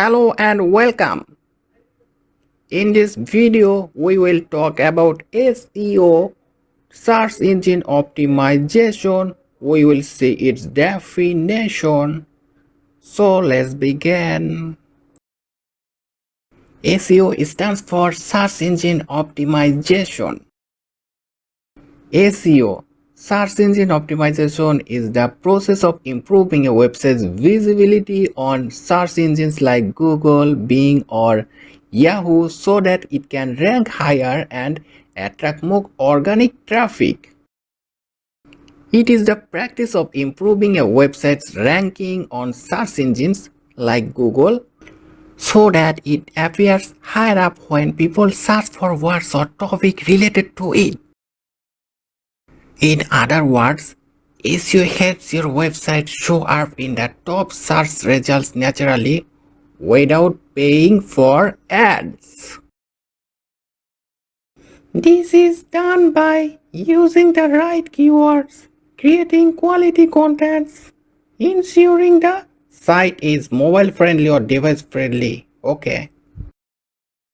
Hello and welcome. In this video, we will talk about SEO, search engine optimization. We will see its definition. So let's begin. SEO stands for search engine optimization. SEO, search engine optimization, is the process of improving a website's visibility on search engines like Google, Bing, or Yahoo so that it can rank higher and attract more organic traffic. It is the practice of improving a website's ranking on search engines like Google so that it appears higher up when people search for words or topics related to it. In other words, SEO helps your website show up in the top search results naturally without paying for ads. This is done by using the right keywords, creating quality contents, ensuring the site is mobile friendly or device friendly. Okay.